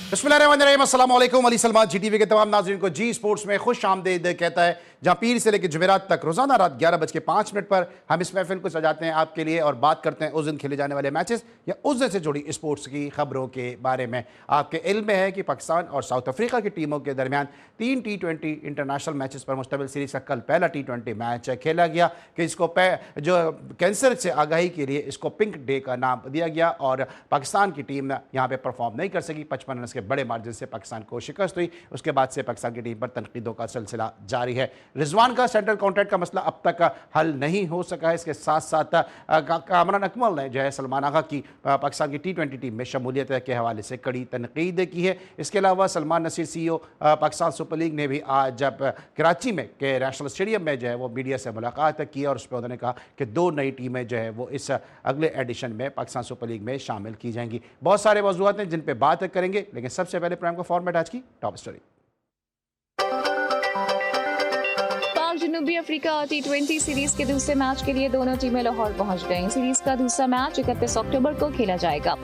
बिस्मिल्लाहिर्रहमानिर्रहीम, अस्सलाम वालेकुम। अली सलमान जीटीवी के तमाम नाज़रीन को जी स्पोर्ट्स में खुश आमदीद कहता है, जहां पीर से लेकर जुमेरात तक रोजाना रात 11:05 पर हम इस महफिल को सजाते हैं आपके लिए और बात करते हैं उस दिन खेले जाने वाले मैचेस या उस दिन से जुड़ी स्पोर्ट्स की खबरों के बारे में। आपके इल्म में है कि पाकिस्तान और साउथ अफ्रीका की टीमों के दरमियान 3 T20 इंटरनेशनल मैचेस पर मुश्तमिल सीरीज का कल पहला T20 मैच खेला गया कि इसको जो कैंसर से आगाही के लिए इसको पिंक डे का नाम दिया गया और पाकिस्तान की टीम यहाँ पे परफॉर्म नहीं कर सकी। 55 रन के बड़े मार्जिन से पाकिस्तान को शिकस्त हुई। उसके बाद से पाकिस्तान की टीम पर तनकीदों का सिलसिला जारी है। रिजवान का सेंट्रल कॉन्ट्रैक्ट का मसला अब तक हल नहीं हो सका है। इसके साथ साथ कामरान अकमल ने जो है सलमान आगा की पाकिस्तान की T20 टीम में शमूलियत के हवाले से कड़ी तनकीद की है। इसके अलावा Salman Naseer CEO Pakistan super league ने भी आज जब कराची में के नेशनल स्टेडियम में जो है वो मीडिया से मुलाकात की और उस पर उन्होंने कहा कि 2 नई टीमें जो है वो इस अगले एडिशन में पाकिस्तान सुपर लीग में शामिल की जाएंगी। बहुत सारे मौजूद हैं जिन पर बात करेंगे, लेकिन सबसे पहले प्रोग्राम का फॉर्मेट आज की टॉप स्टोरी। जनूबी अफ्रीका T20 सीरीज के दूसरे मैच के लिए दोनों टीमें लाहौर पहुंच गईं। सीरीज का दूसरा मैच 31 अक्टूबर को खेला जाएगा।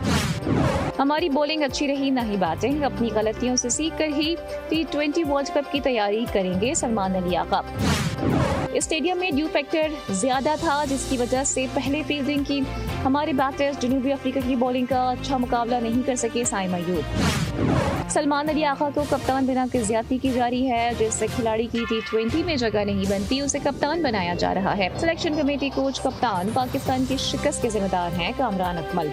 हमारी बॉलिंग अच्छी रही ना ही बैटिंग, अपनी गलतियों से सीख कर ही T20 वर्ल्ड कप की तैयारी करेंगे सलमान अली आगा। स्टेडियम में ड्यू फैक्टर ज्यादा था, जिसकी वजह से पहले फील्डिंग की हमारे बैटर्स जनूबी अफ्रीका की बॉलिंग का अच्छा मुकाबला नहीं कर सके। साइम अय्यूब। सलमान अली आगा को कप्तान बना के ज्यादती की जा रही है। जिससे खिलाड़ी की T20 में जगह नहीं बनती, उसे कप्तान बनाया जा रहा है। सिलेक्शन कमेटी कोच कप्तान पाकिस्तान की शिकस्त के जिम्मेदार हैं कामरान अकमल।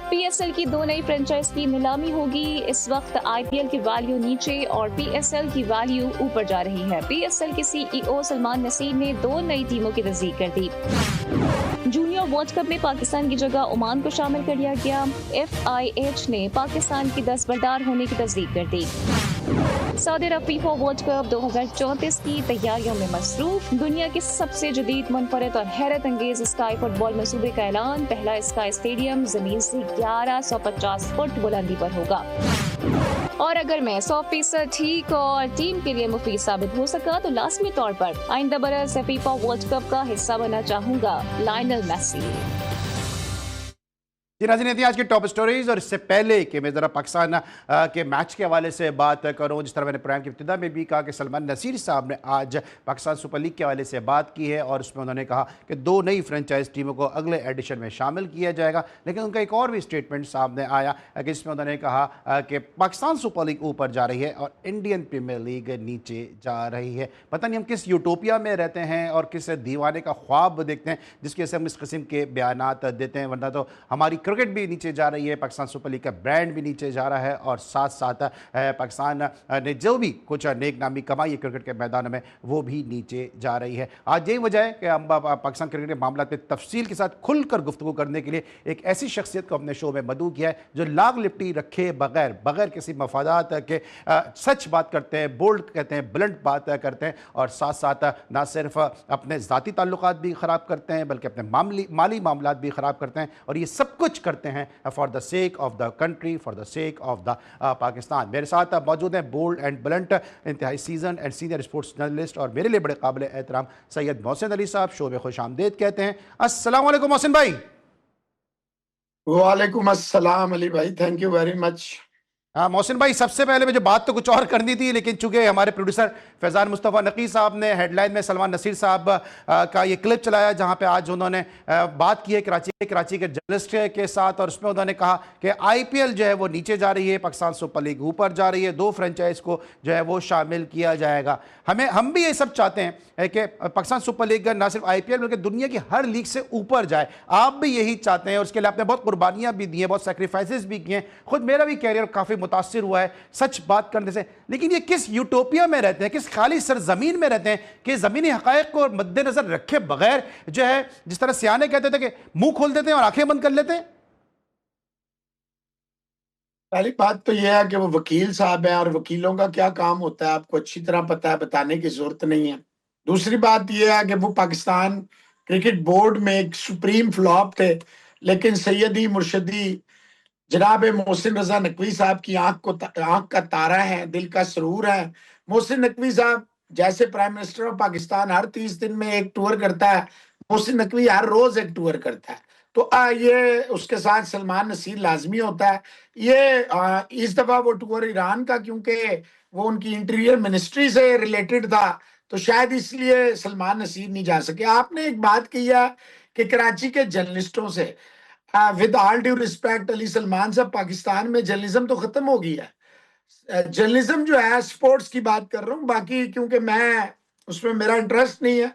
PSL की 2 नई फ्रेंचाइज की नीलामी होगी। इस वक्त IPL की वैल्यू नीचे और PSL की वैल्यू ऊपर जा रही है। PSL के CEO सलमान नसीर ने 2 नई टीमों की तस्दीक कर दी। जूनियर वर्ल्ड कप में पाकिस्तान की जगह ओमान को शामिल कर लिया गया। FIH ने पाकिस्तान की दस्तबरदार होने की तस्दीक कर दी। सऊदी अरब फीफा वर्ल्ड कप 2034 की तैयारियों में मसरूफ। दुनिया के सबसे जदीद, मुनफरद और हैरत अंगेज स्काई फुटबॉल मंसूबे का ऐलान। पहला स्काई स्टेडियम जमीन से 1150 फुट बुलंदी पर होगा। और अगर मैं 100% ठीक और टीम के लिए मुफीद साबित हो सका तो लाजमी तौर पर आइंदा बरस फीफा वर्ल्ड कप का हिस्सा बनना चाहूंगा। Lionel Messi. जी नाज़रीन, आज की टॉप स्टोरीज। और इससे पहले कि मैं ज़रा पाकिस्तान के मैच के हवाले से बात करूं, जिस तरह मैंने प्रोग्राम की इब्तिदा में भी कहा कि सलमान नसीर साहब ने आज पाकिस्तान सुपर लीग के हवाले से बात की है और उसमें उन्होंने कहा कि 2 नई फ्रेंचाइज टीमों को अगले एडिशन में शामिल किया जाएगा। लेकिन उनका एक और भी स्टेटमेंट सामने आया कि जिसमें उन्होंने कहा कि पाकिस्तान सुपर लीग ऊपर जा रही है और इंडियन प्रीमियर लीग नीचे जा रही है। पता नहीं हम किस यूटोपिया में रहते हैं और किस दीवाने का ख्वाब देखते हैं जिसकी वजह से हम इस किस्म के बयानात देते हैं, वरना तो हमारी क्रिकेट भी नीचे जा रही है, पाकिस्तान सुपर लीग का ब्रांड भी नीचे जा रहा है और साथ साथ पाकिस्तान ने जो भी कुछ नेक नामी कमाई है क्रिकेट के मैदान में वो भी नीचे जा रही है। आज यही वजह है कि हम पाकिस्तान क्रिकेट के मामला पे तफसील के साथ खुलकर गुफ्तगू करने के लिए एक ऐसी शख्सियत को अपने शो में मदऊ किया है जो लाग लिपटी रखे बगैर किसी मफादात के सच बात करते हैं, बोल्ड कहते हैं, ब्लंट बात करते हैं और साथ साथ ना सिर्फ अपने ज़ाती ताल्लुकात भी ख़राब करते हैं बल्कि अपने माली मामलात भी ख़राब करते हैं और ये सब कुछ करते हैं for the sake of the country, for the sake of the Pakistan. मेरे साथ मौजूद हैं बोल्ड एंड ब्लंट, इंतहाई season and senior sports journalist और मेरे लिए बड़े काबिल एहतराम सैयद मोहसिन अली साहब। शो में खुश आमदेद कहते हैं। अस्सलाम वालेकुम मोहसिन भाई। वालेकुम अस्सलाम अली भाई, थैंक यू वेरी मच। हाँ मोहसिन भाई, सबसे पहले मुझे बात तो कुछ और करनी थी, लेकिन चूंकि हमारे प्रोड्यूसर फैज़ान मुस्तफ़ा नकी साहब ने हेडलाइन में सलमान नसीर साहब का ये क्लिप चलाया जहां पे आज उन्होंने बात की है कराची के जर्नलिस्ट के साथ और उसमें उन्होंने कहा कि IPL जो है वो नीचे जा रही है, पाकिस्तान सुपर लीग ऊपर जा रही है, 2 फ्रेंचाइज को जो है वो शामिल किया जाएगा। हम भी ये सब चाहते हैं कि पाकिस्तान सुपर लीग ना सिर्फ IPL बल्कि दुनिया की हर लीग से ऊपर जाए। आप भी यही चाहते हैं और उसके लिए आपने बहुत कुर्बानियां भी दी हैं, बहुत सेक्रीफाइसेस भी किए हैं। खुद मेरा भी कैरियर काफ़ी मुतासिर हुआ है सच बात करने से। लेकिन ये किस यूटोपिया में रहते हैं, किस खाली सरजमीन में रहते हैं कि ज़मीनी हक़ाइक़ को मद्देनजर रखे बगैर जो है, जिस तरह सियाने कहते थे कि मुंह खोल देते हैं और आंखें बंद कर लेते हैं। पहली बात तो यह है कि वो वकील साहब हैं और वकीलों का क्या काम होता है आपको अच्छी तरह पता है, बताने की जरूरत नहीं है। दूसरी बात यह है कि वो पाकिस्तान क्रिकेट बोर्ड में एक सुप्रीम फ्लॉप थे, लेकिन सैयदी मुर्शदी जनाब मोहसिन रजा नकवी साहब की आंख का तारा है, दिल का सरूर है। मोहसिन नकवी साहब जैसे प्राइम मिनिस्टर ऑफ पाकिस्तान हर 30 दिन में एक टूर करता है, मोहसिन नकवी हर रोज एक टूर करता है। तो ये उसके साथ सलमान नसीर लाजमी होता है। ये इस दफा वो टूर ईरान का, क्योंकि वो उनकी इंटीरियर मिनिस्ट्री से रिलेटेड था, तो शायद इसलिए सलमान नसीर नहीं जा सके। आपने एक बात की है कि कराची के जर्नलिस्टों से, with all due respect Ali Salman साहब, पाकिस्तान में जर्नलिज्म तो खत्म हो गई है। जर्नलिज्म जो है, स्पोर्ट्स की बात कर रहा हूँ, बाकी क्योंकि मैं उसमें मेरा इंटरेस्ट नहीं है।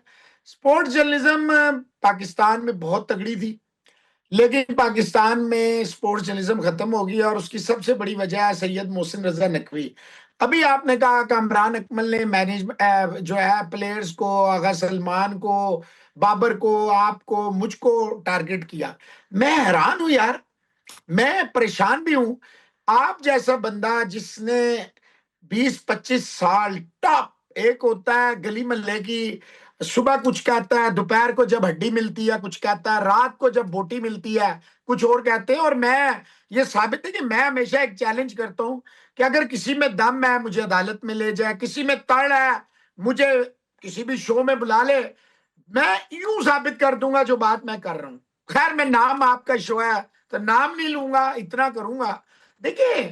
स्पोर्ट्स जर्नलिज्म पाकिस्तान में बहुत तगड़ी थी, लेकिन पाकिस्तान में स्पोर्ट्स जर्नलिज्म खत्म हो गई और उसकी सबसे बड़ी वजह है सैयद मोहसिन रजा नकवी। अभी आपने कहा कि इमरान अकमल ने मैनेजमेंट जो है प्लेयर्स को, आगा सलमान को, बाबर को, आपको, मुझको टारगेट किया। मैं हैरान हूं यार, मैं परेशान भी हूं। आप जैसा बंदा जिसने 20-25 साल टॉप, एक होता है गली मोहल्ले की, सुबह कुछ कहता है, दोपहर को जब हड्डी मिलती है कुछ कहता है, रात को जब बोटी मिलती है कुछ और कहते हैं। और मैं, ये साबित है कि मैं हमेशा एक चैलेंज करता हूं कि अगर किसी में दम है मुझे अदालत में ले जाए, किसी में तड़ है मुझे किसी भी शो में बुला ले, मैं यूं साबित कर दूंगा जो बात मैं कर रहा हूं। खैर, मैं नाम, आपका शो है तो नाम नहीं लूंगा, इतना करूंगा। देखिए,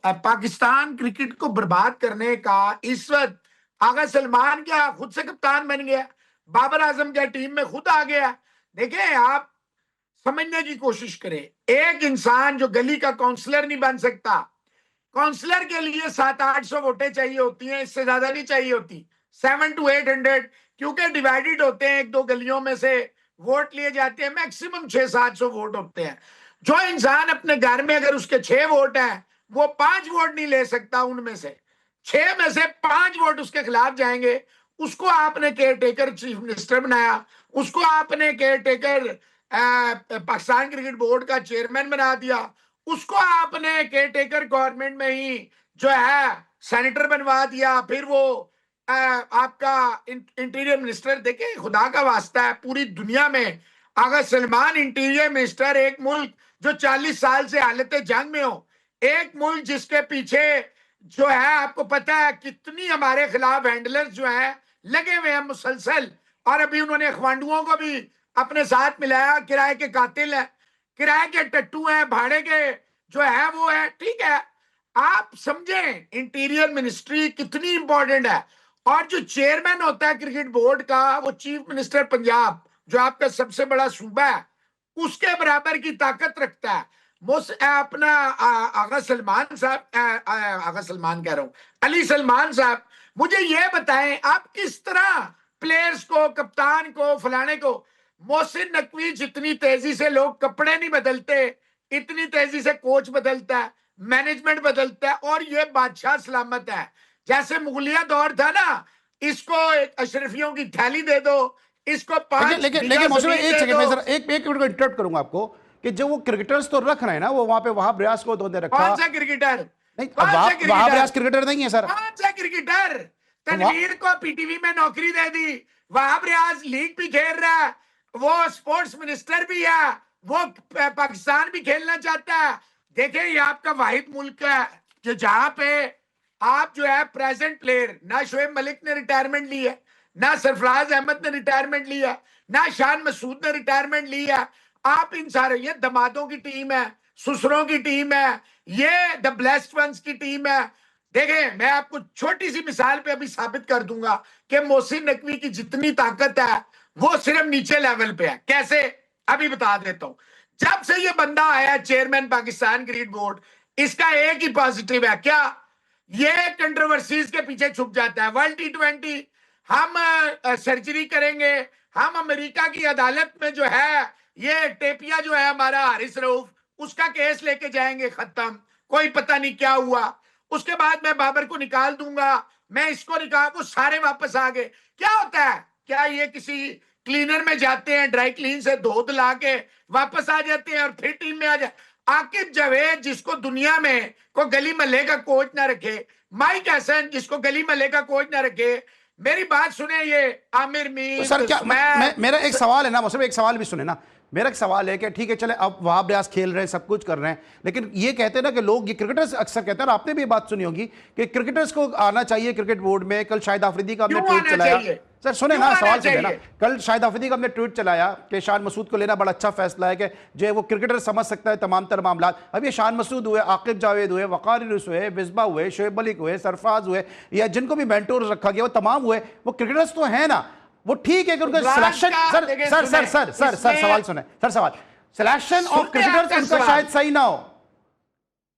पाकिस्तान क्रिकेट को बर्बाद करने का इस वक्त आगा सलमान क्या खुद से कप्तान बन गया, बाबर आजम क्या टीम में खुद आ गया। देखिए, आप समझने की कोशिश करें, एक इंसान जो गली का काउंसलर नहीं बन सकता, काउंसलर के लिए 700-800 वोटें चाहिए होती हैं, इससे ज्यादा नहीं चाहिए होती, 700 to 800, क्योंकि डिवाइडेड होते हैं, एक दो गलियों में से वोट लिए जाते हैं, मैक्सिमम 600-700 वोट होते हैं। जो इंसान अपने घर में अगर उसके 6 वोट हैं, वो 5 वोट नहीं ले सकता, उनमें से 6 में से 5 वोट उसके खिलाफ जाएंगे। उसको आपने केयर टेकर चीफ मिनिस्टर बनाया, उसको आपने care taker Pakistan cricket board का चेयरमैन बना दिया, उसको आपने केयर टेकर गवर्नमेंट में ही जो है सेनेटर बनवा दिया, फिर वो आपका इंटीरियर मिनिस्टर। देखिए, खुदा का वास्ता है, पूरी दुनिया में अगर सलमान इंटीरियर मिनिस्टर, एक मुल्क जो 40 साल से हालत जंग में हो, एक मुल्क जिसके पीछे जो है आपको पता है कितनी हमारे खिलाफ हैंडलर्स जो हैं लगे हुए हैं मुसलसल, और अभी उन्होंने खवांडुओं को भी अपने साथ मिलाया, किराए के कातिल है, किराए के टट्टू हैं, भाड़े के जो है वो है। ठीक है, आप समझें इंटीरियर मिनिस्ट्री कितनी इंपॉर्टेंट है। और जो चेयरमैन होता है क्रिकेट बोर्ड का, वो चीफ मिनिस्टर पंजाब, जो आपका सबसे बड़ा सूबा है, उसके बराबर की ताकत रखता है। अपना आगा सलमान साहब, आगा सलमान कह रहा हूं, अली सलमान साहब, मुझे ये बताएं आप किस तरह प्लेयर्स को, कप्तान को, फलाने को, मोहसिन नकवी जितनी तेजी से लोग कपड़े नहीं बदलते, इतनी तेजी से कोच बदलता है, मैनेजमेंट बदलता है, और ये बादशाह सलामत है। जैसे मुगलिया दौर था ना, इसको एक अशरफियों की थैली दे दो, इसको 5 लेकिन मौसम एक सेकंड में जरा एक मिनट को इंटरप्ट करूंगा आपको कि जो वो क्रिकेटर्स तो रख रहे हैं ना, वो वहां पे वहाब रियाज को उन्होंने रखा। कौन सा क्रिकेटर? नहीं, वहाब रियाज क्रिकेटर नहीं है सर। कौन सा क्रिकेटर? तनवीर को पीटीवी में नौकरी दे दी, वहाब रियाज लीग भी खेल रहा है, वो स्पोर्ट्स मिनिस्टर भी है, वो पाकिस्तान भी खेलना चाहता है। देखिए, ये आपका वाहिद मुल्क है जो जहां पे आप जो है प्रेजेंट प्लेयर, ना शोएब मलिक ने रिटायरमेंट ली है, ना सरफराज अहमद ने रिटायरमेंट लिया, ना शान मसूद ने रिटायरमेंट लिया। आप इन सारे, ये दमादों की टीम है, ससुरों की टीम है, ये द ब्लेस्ड वंस की टीम है। देखें, मैं आपको छोटी सी मिसाल पे अभी साबित कर दूंगा कि मोहसिन नकवी की जितनी ताकत है वो सिर्फ नीचे लेवल पे है। कैसे? अभी बता देता हूं। जब से ये बंदा आया चेयरमैन पाकिस्तान क्रिकेट बोर्ड, इसका एक ही पॉजिटिव है, क्या? ये कंट्रोवर्सीज के पीछे छुप जाता है। वर्ल्ड T20 हम सर्जरी करेंगे, हम अमेरिका की अदालत में जो है ये टेपिया जो है हमारा हारिस रऊफ, उसका केस लेके जाएंगे, खत्म, कोई पता नहीं क्या हुआ। उसके बाद मैं बाबर को निकाल दूंगा, मैं इसको निकाल, वो सारे वापस आ गए। क्या होता है? क्या ये किसी क्लीनर में जाते हैं, ड्राई क्लीन से धो धुला के वापस आ जाते हैं और फिर टीम में आ जाए? आकिब जावेद, जिसको दुनिया में को गली महल्ले का कोच ना रखे, माइक हसन, जिसको गली महल्ले का कोच ना रखे, मेरी बात सुने, ये आमिर मीर। तो सर क्या मेरा एक सवाल है ना, मौसम एक सवाल भी सुने ना। मेरा एक सवाल है कि ठीक है, चले अब वहाब रियाज खेल रहे हैं, सब कुछ कर रहे हैं, लेकिन ये कहते हैं ना कि लोग, ये क्रिकेटर्स अक्सर कहते हैं, और आपने भी बात सुनी होगी कि क्रिकेटर्स को आना चाहिए क्रिकेट बोर्ड में। कल शाहिद आफरीदी का हमने ट्वीट चलाया, सर सुने क्यों ना, आना सवाल सुने ना। चाहिए? कल शाहिद अफरीदी का हमने ट्वीट चलाया कि शान मसूद को लेना बड़ा अच्छा फैसला है, कि जो है वो क्रिकेटर समझ सकता है तमाम तर मामला। अब ये शान मसूद हुए, आकिब जावेद हुए, वकार यूनुस हुए, मिसबा हुए, शोएब मलिक हुए, सरफराज हुए, या जिनको भी मेंटोर रखा गया वो तमाम हुए, वो क्रिकेटर्स तो है ना। वो ठीक है कि उनका सिलेक्शन, सर सवाल सुने, सर सवाल सिलेक्शन ऑफ क्रिकेटर्स उनका शायद सही ना हो,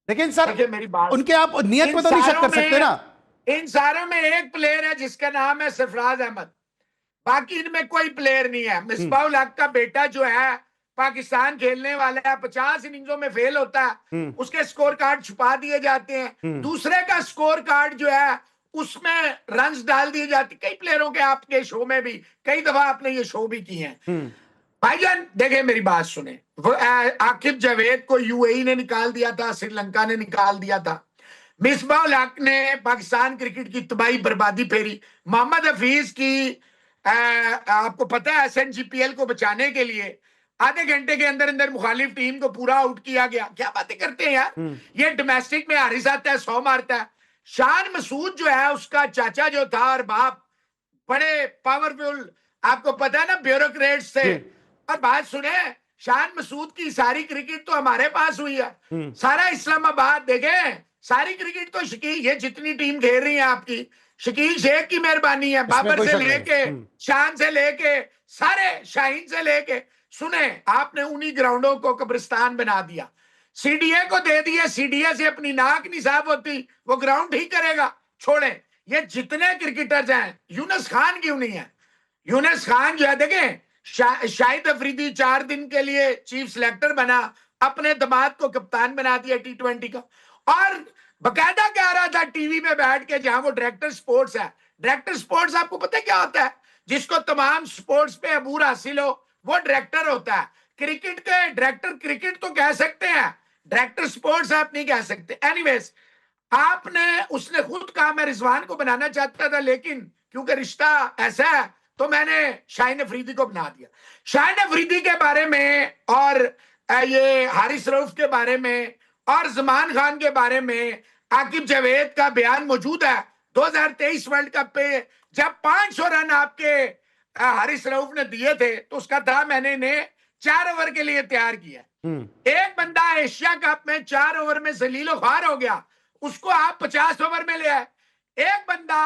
लेकिन सर मेरी बात, उनके आप नियत पे तो नहीं शक कर सकते ना। इन सारों में एक प्लेयर है जिसका नाम है सरफराज अहमद, बाकी इनमें कोई प्लेयर नहीं है। मिसबाहुल हक का बेटा जो है पाकिस्तान खेलने वाला है, 50 इनिंग्सों में फेल होता है, उसके स्कोर कार्ड छुपा दिए जाते हैं, दूसरे का स्कोर कार्ड जो है उसमें रन्स डाल दिए जाते। कई प्लेयरों के आपके शो में भी कई दफा आपने ये शो भी किए हैं। भाईजान देखे मेरी बात सुने, वो आकिब जावेद को यूएई ने निकाल दिया था, श्रीलंका ने निकाल दिया था, मिसबाहुल हक ने पाकिस्तान क्रिकेट की तबाही बर्बादी फेरी, मोहम्मद हफीज की आपको पता है एसएनजीपीएल को बचाने के लिए आधे घंटे के अंदर अंदर मुखालिफ टीम को पूरा आउट किया गया। क्या बातें करते हैं यार, ये डोमेस्टिक में हारिस आता है 100 मारता है। शान मसूद जो है उसका चाचा जो था और बाप बड़े पावरफुल, आपको पता है ना, ब्यूरोक्रेट्स थे। और बात सुने, शान मसूद की सारी क्रिकेट तो हमारे पास हुई है, सारा इस्लामाबाद देखे, सारी क्रिकेट तो शकील, ये जितनी टीम खेल रही है आपकी शकील शेख की मेहरबानी है, बाबर से लेके शान से लेके सारे शाहीन से लेके। सुने, आपने उन्हीं ग्राउंडों को कब्रिस्तान बना दिया, सीडीए को दे दिया, सीडीए से अपनी नाक नहीं साफ होती, वो ग्राउंड ठीक करेगा। छोड़े, ये जितने क्रिकेटर्स हैं, यूनुस खान क्यों नहीं है? यूनुस खान जो है देखें, शाहिद अफरीदी 4 दिन के लिए चीफ सिलेक्टर बना, अपने दामाद को कप्तान बना दिया T20 का, और बकायदा कह रहा था टीवी में बैठ के, जहां वो डायरेक्टर स्पोर्ट्स है। डायरेक्टर स्पोर्ट्स आपको पता है क्या होता है? जिसको तमाम स्पोर्ट्स पे अबूर हासिल हो वो डायरेक्टर होता है। क्रिकेट के डायरेक्टर क्रिकेट तो कह सकते हैं, डायरेक्टर स्पोर्ट्स आप नहीं कह सकते। एनीवेज, आपने, उसने खुद कहा मैं रिजवान को बनाना चाहता था, लेकिन क्योंकि रिश्ता ऐसा है तो मैंने शाहीन अफरीदी को बना दिया। शाहीन अफरीदी के बारे में और ये हारिस रऊफ के बारे में और जमान खान के बारे में आकिब जावेद का बयान मौजूद है। 2023 वर्ल्ड कप पे जब 500 रन आपके हारिस रऊफ ने दिए थे तो उसका था मैंने इन्हें 4 ओवर के लिए तैयार किया। एक बंदा एशिया कप में 4 ओवर में जलीलो ख्वार हो गया, उसको आप 50 ओवर में ले आए। एक बंदा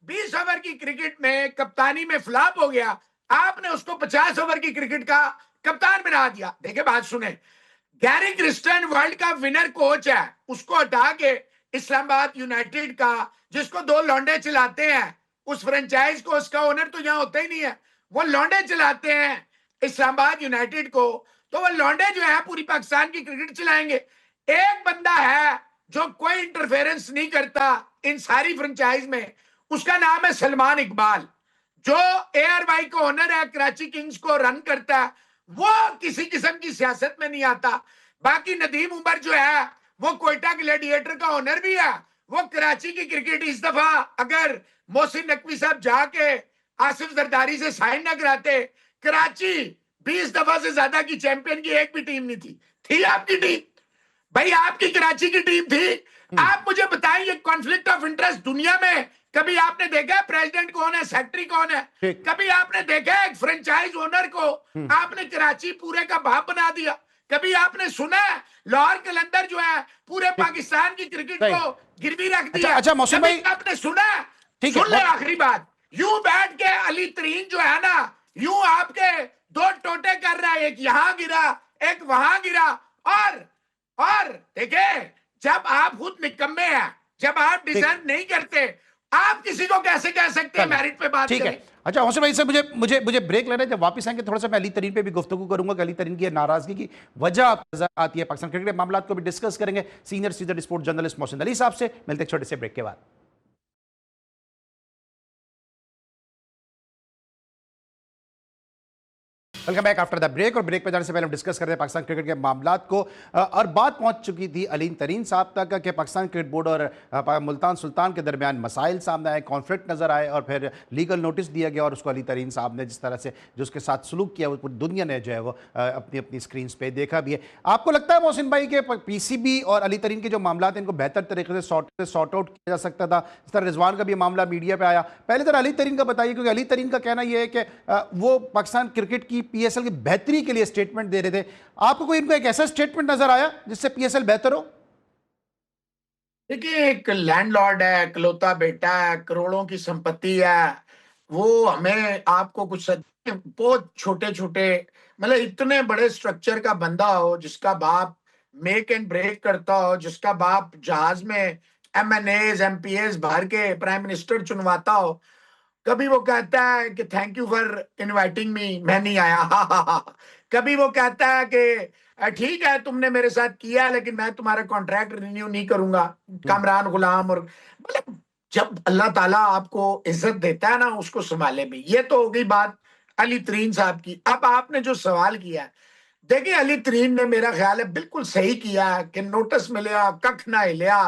20 ओवर की क्रिकेट में कप्तानी में फ्लॉप हो गया, आपने उसको 50 ओवर की क्रिकेट का कप्तान बना दिया। देखिए बात सुने, Gary Kristen world cup winner coach है, उसको हटा के इस्लामाबाद यूनाइटेड का, जिसको 2 लौंडे चलाते हैं, उस फ्रेंचाइज को, उसका ओनर तो यहां होता ही नहीं है, वो लौंडे चलाते हैं इस्लामाबाद यूनाइटेड को, तो वो लौंडे जो है पूरी पाकिस्तान की क्रिकेट चलाएंगे। एक बंदा है जो कोई इंटरफेरेंस नहीं करता इन सारी फ्रेंचाइज में, उसका नाम है सलमान इकबाल, जो ARY का ओनर है, कराची किंग्स को रन करता है, वो किसी किस्म की सियासत में नहीं आता। बाकी नदीम उमर जो है वो कोयटा ग्लैडिएटर का ओनर भी है, वो कराची की क्रिकेट इस दफा अगर मोहसिन नकवी साहब जाके आसिफ जरदारी से साइन न कराते, कराची 20 दफा से ज्यादा की चैंपियन की एक भी टीम नहीं थी आपकी टीम भाई, आपकी कराची की टीम थी। आप मुझे बताएं, ये कॉन्फ्लिक्ट ऑफ इंटरेस्ट दुनिया में कभी आपने देखा है? प्रेसिडेंट कौन है, सेक्रेटरी कौन है? कभी आपने देखा है एक फ्रेंचाइज ओनर को आपने कराची पूरे का बाप बना दिया? कभी आपने सुना है लाहौर कलंदर जो है पूरे पाकिस्तान की क्रिकेट को गिरवी रख दिया? अच्छा मौसम भाई, आपने सुना है? सुन ले आखिरी बात, यूं बैठ के अली तरीन जो है ना, यूं आपके 2 टोटे कर रहा है, एक यहां गिरा एक वहां गिरा, और देखे, जब आप खुद निकम्मे हैं, जब आप डिजर्व नहीं करते, आप किसी को कैसे कह सकते हैं मेरिट पे बात? ठीक है। अच्छा हौसम भाई, से मुझे ब्रेक लेना है, जब वापस आएंगे थोड़ा सा मैं अली तरीन पे भी गुफ्तगू करूंगा कि अली तरीन की नाराजगी की वजह नजर आती है, पाकिस्तान क्रिकेट के मामला को भी डिस्कस करेंगे senior senior sports journalist Mohsin Ali sahab से। मिलते हैं छोटे से ब्रेक के बाद। Welcome back after the break. और ब्रेक पे जाने से पहले हम डिस्कस करते हैं पाकिस्तान क्रिकेट के मामलात को। और बात पहुंच चुकी थी अलीम तरीन साहब तक कि पाकिस्तान क्रिकेट बोर्ड और मुल्तान सुल्तान के दरमियान मसाइल सामने आए, कॉन्फ्लिक्ट नजर आए और फिर लीगल नोटिस दिया गया। और उसको अली तरीन साहब ने जिस तरह से जो उसके साथ सलूक किया वो पूरी दुनिया ने जो है वो अपनी अपनी स्क्रीन पे देखा भी है। आपको लगता है मोहसिन भाई के पीसीबी और अली तरीन के जो मामला हैं इनको बेहतर तरीके से सॉर्ट आउट किया जा सकता था? इस तरह रिजवान का भी मामला मीडिया पे आया। पहले तरह अली तरीन का बताइए, क्योंकि अली तरीन का कहना यह है कि वो पाकिस्तान क्रिकेट की पीएसएल की बेहतरी के लिए स्टेटमेंट दे रहे थे। आपको कोई इनको एक ऐसा स्टेटमेंट नजर आया जिससे पीएसएल बेहतर हो? देखिए, एक लैंडलॉर्ड है, इकलौता बेटा है, करोड़ों की संपत्ति है। वो हमें आपको कुछ बहुत छोटे छोटे, मतलब इतने बड़े स्ट्रक्चर का बंदा हो, जिसका बाप मेक एंड ब्रेक करता हो, जिसका बाप जहाज में एमएनएज एमपीएस भर के प्राइम मिनिस्टर चुनवाता हो, कभी वो कहता है कि thank you for inviting me, मैं नहीं आया, हा हा हा। कभी वो कहता है कि ठीक है तुमने मेरे साथ किया लेकिन मैं तुम्हारा कॉन्ट्रैक्ट रिन्यू नहीं करूंगा, कामरान गुलाम। और मतलब जब अल्लाह ताला आपको इज्जत देता है ना, उसको संभाले भी। ये तो हो गई बात अली तरीन साहब की। अब आपने जो सवाल किया है, देखिए अली तरीन ने मेरा ख्याल है बिल्कुल सही किया कि नोटिस मिलया कख ना हिलिया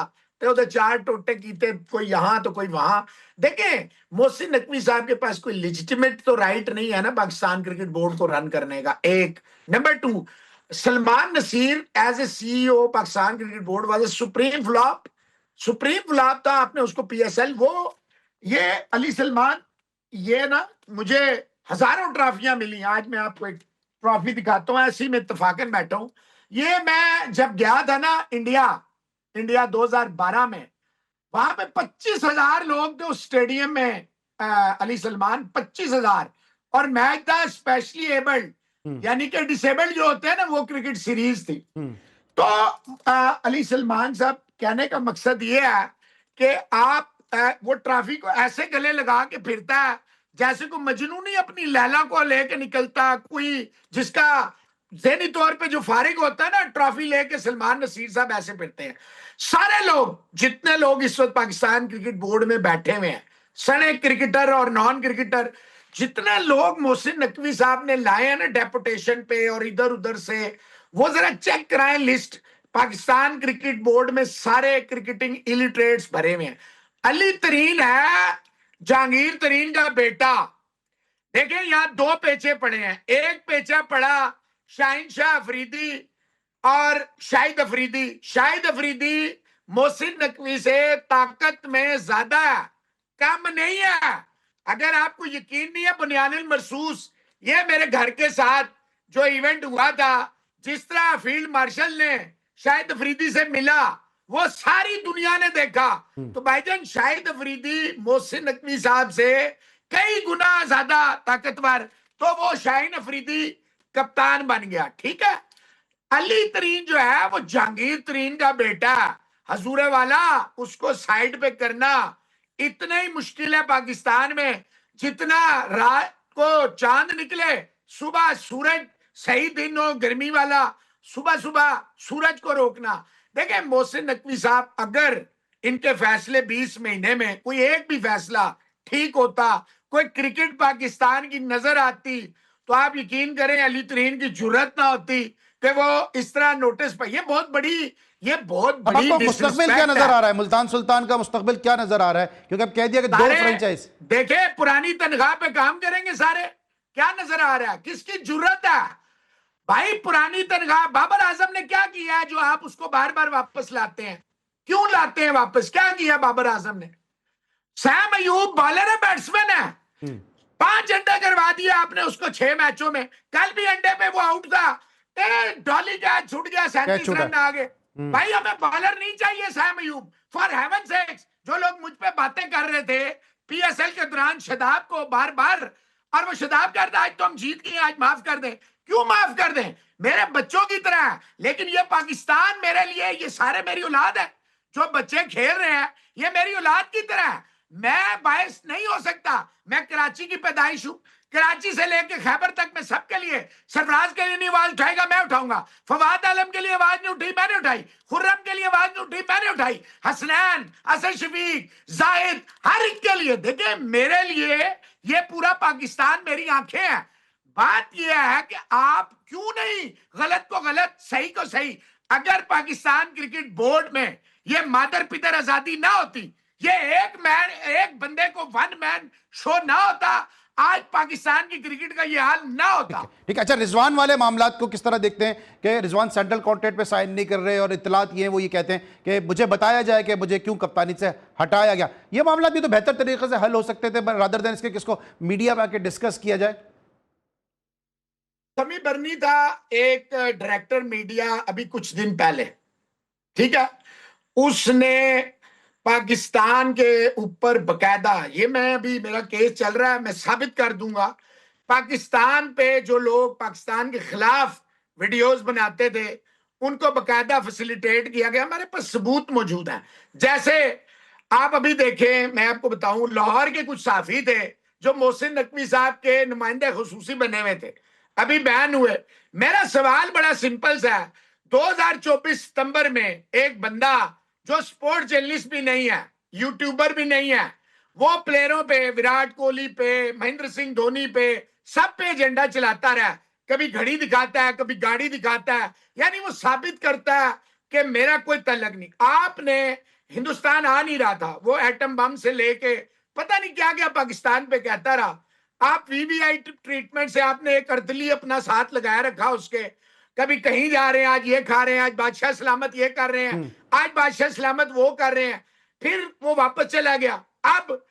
तो उधर चार टोटे कीते, कोई यहां तो कोई वहां। देखें, मोहसिन नकवी साहब के पास कोई लेजिटिमेट तो राइट नहीं है ना पाकिस्तान क्रिकेट बोर्ड को रन करने का, एक। Number two, Salman Naseer as a CEO Pakistan cricket board was supreme flop. Supreme flop था, आपने उसको पीएसएल वो ये अली सलमान, ये ना मुझे हजारों ट्रॉफियां मिली। आज मैं आपको एक ट्रॉफी दिखाता हूं, ऐसी में इत्तफाकन बैठा हूं। ये मैं जब गया था ना इंडिया 2012 में, वहां पे 25,000 लोग थे उस स्टेडियम में। अली सलमान 25,000, और मैच था स्पेशली एबल्ड, यानी कि डिसेबल्ड जो होते हैं ना, वो क्रिकेट सीरीज थी। तो अली सलमान साहब कहने का मकसद ये है कि आप वो ट्रॉफी को ऐसे गले लगा के फिरता है जैसे कोई मजनू नहीं अपनी लैला को लेके निकलता, कोई जिसका ज़हनी तौर पे जो फारिग होता है ना, ट्रॉफी लेके सलमान नसीर साहब ऐसे फिरते हैं। सारे लोग, जितने लोग इस वक्त पाकिस्तान क्रिकेट बोर्ड में बैठे हुए हैं, सने क्रिकेटर और नॉन क्रिकेटर, जितने लोग मोहसिन नकवी साहब ने लाए हैं ना डेपुटेशन पे और इधर उधर से, वो जरा चेक कराएं लिस्ट। पाकिस्तान क्रिकेट बोर्ड में सारे क्रिकेटिंग इलिटरेट्स भरे हुए हैं। अली तरीन है जहांगीर तरीन का बेटा। देखिए यहां दो पेचे पड़े हैं, एक पेचा पड़ा शाहीन शाह अफरीदी और शाहिद अफरीदी। शाहिद अफरीदी मोहसिन नकवी से ताकत में ज्यादा कम नहीं है। अगर आपको यकीन नहीं है, बुनियानुल मरसूस, ये मेरे घर के साथ जो इवेंट हुआ था, जिस तरह फील्ड मार्शल ने शाहिद अफरीदी से मिला, वो सारी दुनिया ने देखा। तो भाईजान शाहिद अफरीदी मोहसिन नकवी साहब से कई गुना ज्यादा ताकतवर, तो वो शाहीन अफरीदी कप्तान बन गया, ठीक है। अली तरीन जो है वो जहांगीर तरीन का बेटा, हजूरे वाला, उसको साइड पे करना इतना ही मुश्किल है पाकिस्तान में जितना रात को चांद निकले, सुबह सूरज, सही दिन हो गर्मी वाला, सुबह सुबह सूरज को रोकना। देखें मोहसिन नकवी साहब, अगर इनके फैसले 20 महीने में कोई एक भी फैसला ठीक होता, कोई क्रिकेट पाकिस्तान की नजर आती, तो आप यकीन करें अली तरीन की जुर्रत ना होती कि वो इस तरह नोटिस पर। ये बहुत बड़ी मुस्तकबिल क्या नजर आ रहा है? मुल्तान सुल्तान का मुस्तकबिल क्या नजर आ रहा है? क्योंकि अब कह दिया कि दो फ्रेंचाइज, देखे पुरानी तनख्वाह पे काम करेंगे सारे, क्या नजर आ रहा है? किसकी जुर्रत है भाई? पुरानी तनख्वाह बाबर आजम ने क्या किया है जो आप उसको बार बार वापस लाते हैं? क्यों लाते हैं वापस? क्या किया बाबर आजम ने? सैम अयूब बॉलर है, बैट्समैन है, 5 अंडे करवा दिया आपने उसको 6 मैचों में। कल भी अंडे पे वो आउट था, डॉली कैच छूट गया, 37 रन आ गए। भाई हमें बॉलर नहीं चाहिए Sam Ayub, for heaven sex. जो लोग मुझ पे बातें कर रहे थे पीएसएल के दौरान शदाब को बार बार, और वो शदाब करता आज तो हम जीत गए, आज माफ कर दें। क्यों माफ कर दें? मेरे बच्चों की तरह है, लेकिन ये पाकिस्तान मेरे लिए, ये सारे मेरी औलाद है। जो बच्चे खेल रहे हैं ये मेरी औलाद की तरह है। मैं बायस नहीं हो सकता, मैं कराची की पैदाइश हूं, कराची से लेके खैबर तक में सबके लिए, सरफराज के लिए नहीं आवाज उठाएगा, मैं उठाऊंगा। फवाद आलम के लिए आवाज नहीं उठी, मैंने उठाई। खुर्रम के लिए आवाज नहीं उठी, मैंने उठाई। हसनैन, असद शफीक, जाहिद, हर एक के लिए। देखिए मेरे लिए ये पूरा पाकिस्तान मेरी आंखें हैं। बात यह है कि आप क्यों नहीं गलत को गलत, सही को सही। अगर पाकिस्तान क्रिकेट बोर्ड में ये मादर पितर आजादी ना होती, ये एक बंदे को वन मैन शो ना होता, आज पाकिस्तान की क्रिकेट का ये हाल ना होता। ठीक है। अच्छा, रिजवान वाले मामलात को किस तरह देखते हैं कि रिजवान सेंट्रल कॉन्ट्रैक्ट पे साइन नहीं कर रहे और इत्तलात ये वो ये कहते हैं कि मुझे बताया जाए कि मुझे क्यों कप्तानी से हटाया गया। ये मामला भी तो बेहतर तरीके से हल हो सकते थे रादर देन इसके किसको मीडिया में आके डिस्कस किया जाए। समी बर्नी था एक डायरेक्टर मीडिया अभी कुछ दिन पहले, ठीक है, उसने पाकिस्तान के ऊपर बकायदा, ये मैं अभी मेरा केस चल रहा है, मैं साबित कर दूंगा, पाकिस्तान पे जो लोग पाकिस्तान के खिलाफ वीडियोस बनाते थे उनको बकायदा फैसिलिटेट किया गया। हमारे पास सबूत मौजूद है। जैसे आप अभी देखें, मैं आपको बताऊं, लाहौर के कुछ साफी थे जो मोहसिन नकवी साहब के नुमाइंदे खुसूसी बने हुए थे, अभी बैन हुए। मेरा सवाल बड़ा सिंपल सा है, 2024 सितंबर में एक बंदा जो स्पोर्ट्स जर्नलिस्ट भी नहीं है, यूट्यूबर भी नहीं है, वो प्लेयरों पे, विराट कोहली पे, महेंद्र सिंह धोनी पे, सब पे एजेंडा चलाता रहा। कभी घड़ी दिखाता है, कभी गाड़ी दिखाता है, यानी वो साबित करता है कि मेरा कोई तल्लक नहीं। आपने हिंदुस्तान आ नहीं रहा था, वो एटम बम से लेके पता नहीं क्या क्या पाकिस्तान पे कहता रहा। आप वीवीआई ट्रीटमेंट से आपने एक अर्दली अपना साथ लगाया रखा उसके, कभी कहीं जा रहे हैं, आज ये खा रहे हैं, आज बादशाह सलामत ये कर रहे हैं, आज बादशाह सलामत वो कर रहे हैं, फिर वो वापस चला गया। अब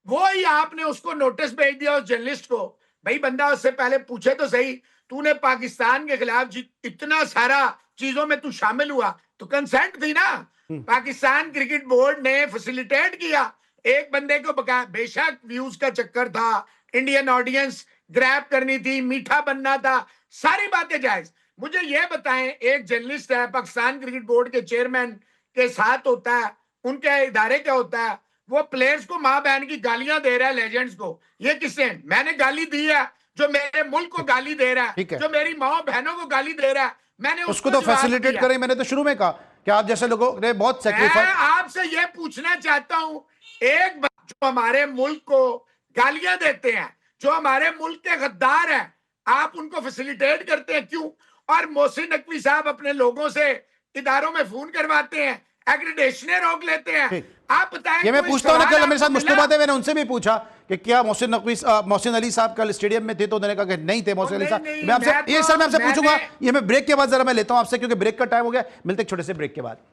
वो ही आपने उसको नोटिस भेज दिया उस जर्नलिस्ट को, भाई बंदा उससे पहले पूछे तो सही, तूने पाकिस्तान के खिलाफ इतना सारा चीजों में तू शामिल हुआ तो कंसेंट थी ना। पाकिस्तान क्रिकेट बोर्ड ने फैसिलिटेट किया एक बंदे को बका, बेशक व्यूज का चक्कर था, इंडियन ऑडियंस ग्रैब करनी थी, मीठा बनना था, सारी बातें जायज। मुझे यह बताएं, एक जर्नलिस्ट है, पाकिस्तान क्रिकेट बोर्ड के चेयरमैन के साथ होता है, उनके इदारे का होता है, वो प्लेयर्स को मां बहन की गालियां दे रहा है, लेजेंड्स को। ये किसने? मैंने गाली दी है? जो मेरे मुल्क को गाली दे रहा है, जो मेरी माओ बहनों को गाली दे रहा है, मैंने उसको तो फैसिलिटेट करें। मैंने तो शुरू में कहा कि आप जैसे लोगों ने बहुत मैं आपसे यह पूछना चाहता हूं, एक जो हमारे मुल्क को गालियां देते हैं, जो हमारे मुल्क के गद्दार हैं, आप उनको फैसिलिटेट करते हैं क्यों? और मोहसिन नकवी साहब अपने लोगों से इदारों में फोन करवाते हैं, एक्रेडिटेशन रोक लेते हैं। आप बताएं, ये मैं पूछता हूं ना, कल मेरे साथ मुश्तबा थे, मैंने उनसे भी पूछा कि क्या मोहसिन अली साहब कल स्टेडियम में थे, तो उन्होंने कहा कि नहीं थे मोहसिन अली साहब। मैं आपसे ये सर मैं आपसे पूछूंगा, ये मैं ब्रेक के बाद जरा मैं लेता हूं आपसे, क्योंकि ब्रेक का टाइम हो गया। मिलते एक छोटे से ब्रेक के बाद।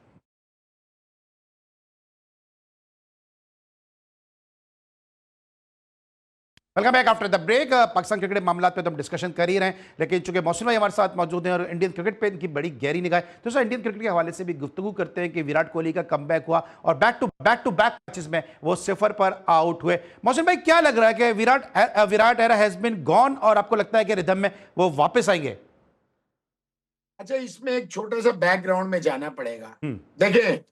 Welcome back after the break. Pakistan cricket मामला पे तो हम डिस्कशन कर ही रहे हैं, लेकिन चूंकि मोहसिन भाई हमारे साथ मौजूद हैं और इंडियन क्रिकेट पे इनकी बड़ी गहरी निगाह है, तो सर इंडियन क्रिकेट के हवाले से भी गुफ्तगू करते हैं कि विराट कोहली का कमबैक हुआ और बैक टू बैक मैचेस में वो 0 पर आउट हुए। मोहसिन भाई, क्या लग रहा है कि Virat era has been gone, और आपको लगता है कि रिदम में वो वापस आएंगे? अच्छा, इसमें एक छोटा सा बैकग्राउंड में जाना पड़ेगा। देखिए,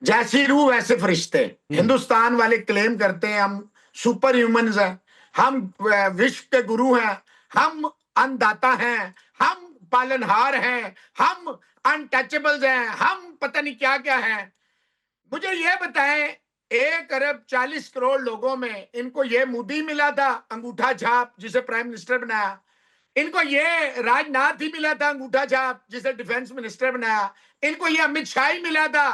जैसी रूह वैसे फरिश्ते। हिंदुस्तान वाले क्लेम करते हैं हम सुपर ह्यूमंस हैं, हम विश्व के गुरु हैं, हम अन्नदाता हैं, हम पालनहार हैं, हम अनटचेबल्स हैं, हम पता नहीं क्या क्या हैं। मुझे ये बताएं, 1 अरब 40 करोड़ लोगों में इनको ये मोदी मिला था अंगूठा छाप जिसे प्राइम मिनिस्टर बनाया, इनको ये राजनाथ ही मिला था अंगूठा छाप जिसे डिफेंस मिनिस्टर बनाया, इनको ये अमित शाह ही मिला था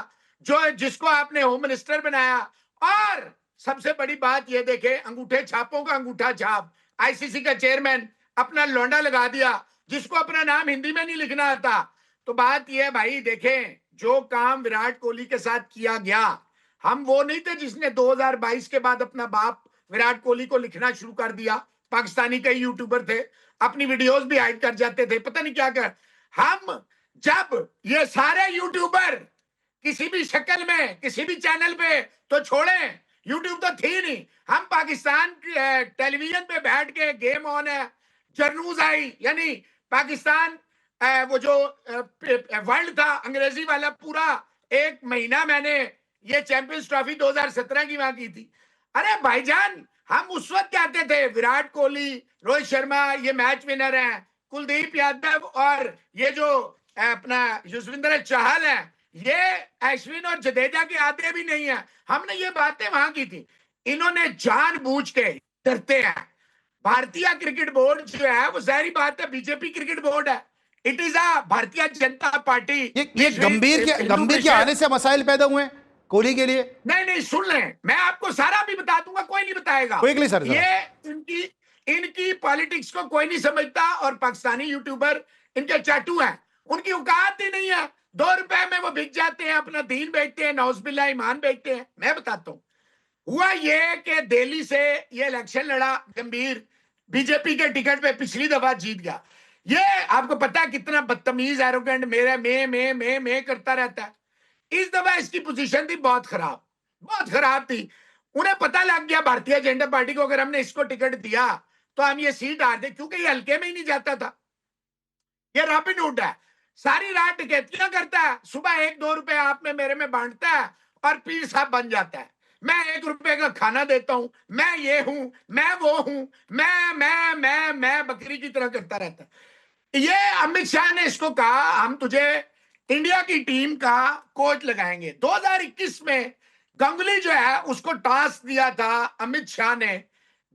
जिसको आपने होम मिनिस्टर बनाया, और सबसे बड़ी बात ये देखे, अंगूठे छापों का अंगूठा छाप आईसीसी का चेयरमैन अपना लौंडा लगा दिया जिसको अपना नाम हिंदी में नहीं लिखना आता। तो बात ये है भाई, देखें जो काम विराट कोहली के साथ किया गया, हम वो नहीं थे जिसने 2022 के बाद अपना बाप विराट कोहली को लिखना शुरू कर दिया। पाकिस्तानी कई यूट्यूबर थे, अपनी वीडियोस भी हाइड कर जाते थे, पता नहीं क्या कर। हम जब ये सारे यूट्यूबर किसी भी शक्ल में किसी भी चैनल पे, तो छोड़ें, यूट्यूब तो थी नहीं, हम पाकिस्तान टेलीविजन पे बैठ के गेम ऑन है, जर्नूज आई, यानी पाकिस्तान वो जो वर्ल्ड था अंग्रेजी वाला, पूरा 1 महीना मैंने ये चैंपियंस ट्रॉफी 2017 की वहां की थी। अरे भाईजान, हम उस वक्त कहते थे विराट कोहली, रोहित शर्मा ये मैच विनर हैं, कुलदीप यादव और ये जो अपना युजवेंद्र चहल है, ये अश्विन और जडेजा के आते भी नहीं है। हमने ये बातें वहां की थी। इन्होंने जानबूझ के डरते हैं, भारतीय क्रिकेट बोर्ड जो है वो जाहिर बात है बीजेपी क्रिकेट बोर्ड है, it is a Bharatiya Janata party. ये गंभीर के आने से मसाइल पैदा हुए हैं कोहली के लिए। नहीं नहीं, सुन लें, मैं आपको सारा भी बता दूंगा, कोई नहीं बताएगा। क्विकली सर, ये इनकी पॉलिटिक्स को कोई नहीं समझता, और पाकिस्तानी यूट्यूबर इनके चाटू हैं, उनकी औकात ही नहीं है। 2 रुपए में वो बिक जाते हैं, अपना दीन बेचते हैं, नौजबिल्ला ईमान बेचते हैं। मैं बताता हूँ, हुआ ये कि दिल्ली से ये इलेक्शन लड़ा गंभीर, बीजेपी के टिकट पे पिछली दफा जीत गया। ये आपको पता है कितना बदतमीज एरोगेंट, मेरा मैं करता रहता है। इस दफा इसकी पोजीशन थी बहुत खराब थी। उन्हें पता लग गया भारतीय जनता पार्टी को, अगर हमने इसको टिकट दिया तो हम ये सीट हार दे, क्योंकि ये हल्के में ही नहीं जाता था। ये रॉबिन हुड है, सारी रात डकैतियां करता है, सुबह 1-2 रुपए आप में मेरे में बांटता है और पीर साहब बन जाता है। मैं 1 रुपए का खाना देता हूं, मैं ये हूं, मैं वो हूं, मैं बकरी की तरह करता रहता है। ये अमित शाह ने इसको कहा, हम तुझे इंडिया की टीम का कोच लगाएंगे। 2021 में गंगुली जो है उसको टास्क दिया था अमित शाह ने,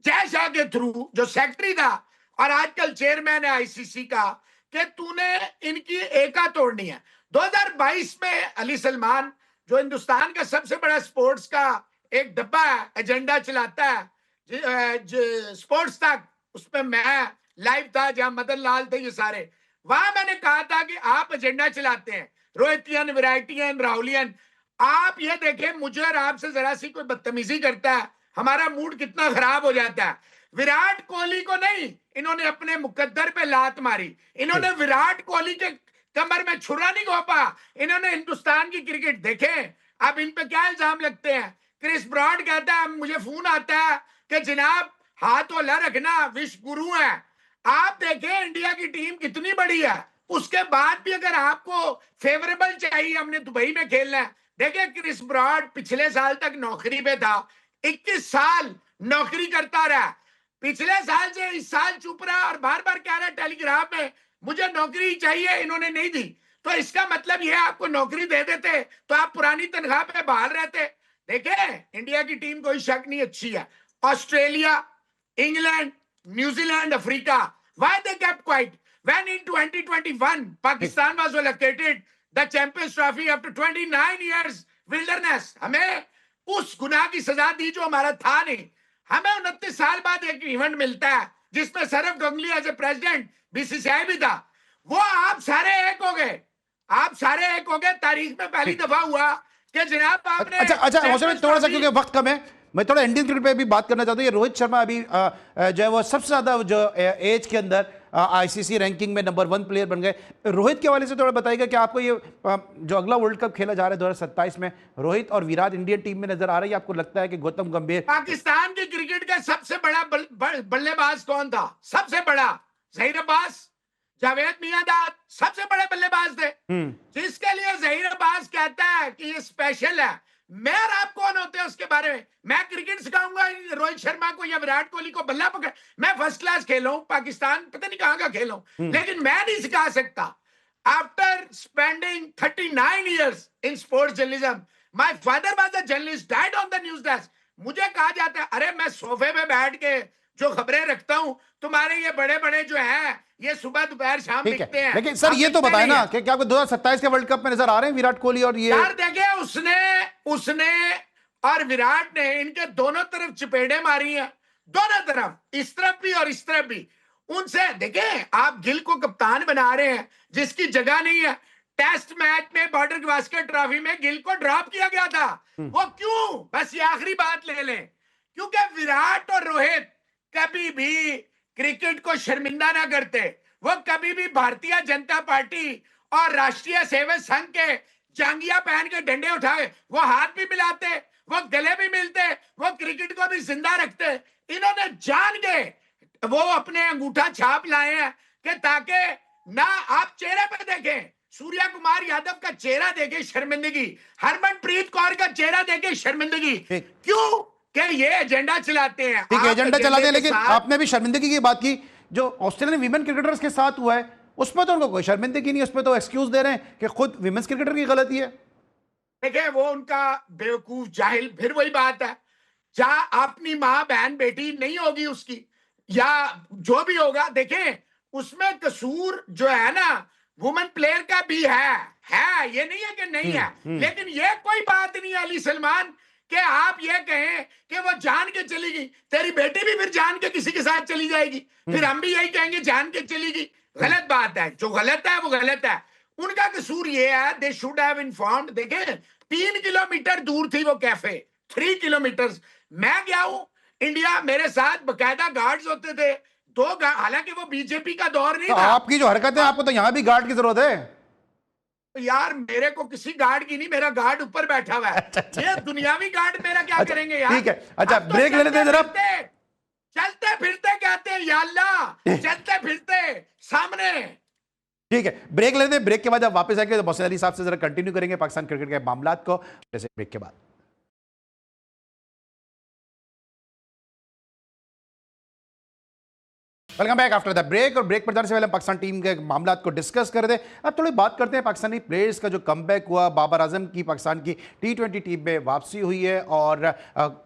जय शाह के थ्रू, जो सेक्रेटरी था और आजकल चेयरमैन है आईसीसी का, कि तूने इनकी एका तोड़नी है। 2022 में अली सलमान, जो हिंदुस्तान का सबसे बड़ा स्पोर्ट्स का एक डब्बा है, एजेंडा चलाता है स्पोर्ट्स तक, उसमें मैं लाइव था, जहां मदन लाल थे, ये सारे, वहां मैंने कहा था कि आप एजेंडा चलाते हैं, रोहितियन, विराटियन, राहुलियन, आप ये देखें मुझे और आपसे जरा सी कोई बदतमीजी करता है, हमारा मूड कितना खराब हो जाता है। विराट कोहली को नहीं, इन्होंने अपने मुकद्दर पे लात मारी, इन्होंने विराट कोहली के कमर में छुरा नहीं घोंपा, इन्होंने हिंदुस्तान की क्रिकेट देखें। अब इन पे क्या इल्जाम लगते हैं? क्रिस ब्रॉड कहता है, मुझे फोन आता है कि जनाब हाथ होला रखना, विश्व गुरु है। आप देखें इंडिया की टीम कितनी बड़ी है, उसके बाद भी अगर आपको फेवरेबल चाहिए, हमने दुबई में खेलना है। देखिए क्रिस ब्रॉड पिछले साल तक नौकरी पे था, 21 साल नौकरी करता रहा, पिछले साल से इस साल चुप रहा और बार बार कह रहा है टेलीग्राफ में मुझे नौकरी चाहिए, इन्होंने नहीं दी। तो इसका मतलब यह आपको नौकरी दे देते तो आप पुरानी तनख्वाह पे बहाल रहते। देखे इंडिया की टीम कोई शक नहीं अच्छी है, Australia, England, New Zealand, Africa, why they kept quite when in 2021 Pakistan was allocated the champions trophy after 29 years wilderness. हमें उस गुनाह की सजा दी जो हमारा था नहीं। हमें 29 साल बाद एक इवेंट मिलता है जिसमें Sourav Ganguly as a president, BCCI भी था। वो आप सारे एक हो गए, तारीख में पहली दफा हुआ कि जनाब आपने अच्छा थोड़ा सा, क्योंकि वक्त कम है, मैं थोड़ा इंडियन क्रिकेट पे भी बात करना चाहता हूँ। ये रोहित शर्मा अभी जो है वो सबसे ज्यादा जो एज के अंदर आईसीसी रैंकिंग में नंबर 1 प्लेयर बन गए। रोहित के हवाले से थोड़ा बताइएगा कि आपको ये जो अगला वर्ल्ड कप खेला जा रहा है 2027 में, रोहित और विराट इंडियन टीम में नजर आ रही है, आपको लगता है कि गौतम गंभीर? पाकिस्तान के क्रिकेट का सबसे बड़ा बल्लेबाज कौन था? सबसे बड़ा जहीर अब्बास, जावेद मियांदाद सबसे बड़े बल्लेबाज थे, जिसके लिए जहीर अब्बास कहता है कि ये स्पेशल है। मैं और आप कौन होते हैं उसके बारे में? मैं क्रिकेट सिखाऊंगा रोहित शर्मा को या विराट कोहली को बल्ला पकड़? मैं फर्स्ट क्लास खेलूं, पाकिस्तान पता नहीं कहां का खेलूं, लेकिन मैं नहीं सिखा सकता। After spending 39 years in sports journalism, my father was a journalist, died on the news desk. मुझे कहा जाता है, अरे मैं सोफे पे बैठ के जो खबरें रखता हूं, तुम्हारे ये बड़े बड़े जो हैं ये सुबह दोपहर शाम लिखते हैं। लेकिन सर ये तो बताए ना कि क्या आपको 2027 के वर्ल्ड कप में नजर आ रहे हैं विराट कोहली और ये? यार देखिए, उसने और विराट ने इनके दोनों तरफ चपेड़े मारी हैं, दोनों तरफ, इस तरफ भी और इस तरफ भी। उनसे देखें, आप गिल को कप्तान बना रहे हैं जिसकी जगह नहीं है। टेस्ट मैच में बॉर्डर गावस्कर ट्रॉफी में गिल को ड्रॉप किया गया था। वो क्यों? बस ये आखिरी बात ले लें, क्योंकि विराट और रोहित कभी भी क्रिकेट को शर्मिंदा ना करते। वो कभी भी भारतीय जनता पार्टी और राष्ट्रीय सेवक संघ के जांगिया पहन के डंडे उठाए, वो हाथ भी मिलाते, वो गले भी मिलते, वो क्रिकेट को भी जिंदा रखते। इन्होंने जान के वो अपने अंगूठा छाप लाए हैं कि ताकि ना आप चेहरे पे देखें, सूर्या कुमार यादव का चेहरा देखे शर्मिंदगी, हरमनप्रीत कौर का चेहरा देखे शर्मिंदगी। क्यों? कि ये एजेंडा चलाते हैं। ठीक है, एजेंडा चलाते हैं, लेकिन आपने भी शर्मिंदगी की बात की, जो ऑस्ट्रेलियन वीमेन क्रिकेटर्स के साथ हुआ है उसमें तो उनको कोई शर्मिंदगी नहीं, उसमें तो एक्सक्यूज दे रहे हैं कि खुद विमेंस क्रिकेटर की गलती है। देखिए, वो उनका बेवकूफ जाहिल, फिर वही बात है, जहां अपनी माँ बहन बेटी नहीं होगी उसकी, या जो भी होगा, देखें उसमें कसूर जो है ना वुमेन प्लेयर का भी है, ये नहीं है कि नहीं है, लेकिन ये कोई बात नहीं है अली सलमान कि आप ये कहें कि वो जान के चली गई, तेरी बेटी भी फिर जान के किसी के साथ चली जाएगी, फिर हम भी यही कहेंगे जान के चली गई। गलत बात है, जो गलत है वो गलत है। उनका कसूर ये है, दे शुड हैव इन्फॉर्म्ड। देखें 3 किलोमीटर दूर थी वो कैफे, 3 किलोमीटर। मैं गया हूं इंडिया, मेरे साथ बकायदा गार्ड्स होते थे, हालांकि वो बीजेपी का दौर नहीं तो था। आपकी जो हरकत है, आपको तो यहां भी गार्ड की जरूरत है। तो यार मेरे को किसी गार्ड की नहीं, मेरा गार्ड ऊपर बैठा हुआ है। ये दुनियावी गार्ड मेरा क्या करेंगे यार। ठीक है, अच्छा अब तो ब्रेक लेने दे जरा। चलते फिरते कहते हैं या अल्लाह, चलते फिरते सामने। ठीक है, ब्रेक लेने दे, ब्रेक के बाद जब वापस आएंगे तो मोहसिन अली साहब से जरा कंटिन्यू करेंगे पाकिस्तान क्रिकेट के मामलात को, जैसे ब्रेक के बाद। Welcome back after the break. और ब्रेक पर जाने से पहले पाकिस्तान टीम के मामला को डिस्कस कर रहे थे। अब थोड़ी बात करते हैं पाकिस्तानी प्लेयर्स का जो कमबैक हुआ। बाबर आजम की पाकिस्तान की T20 टीम में वापसी हुई है और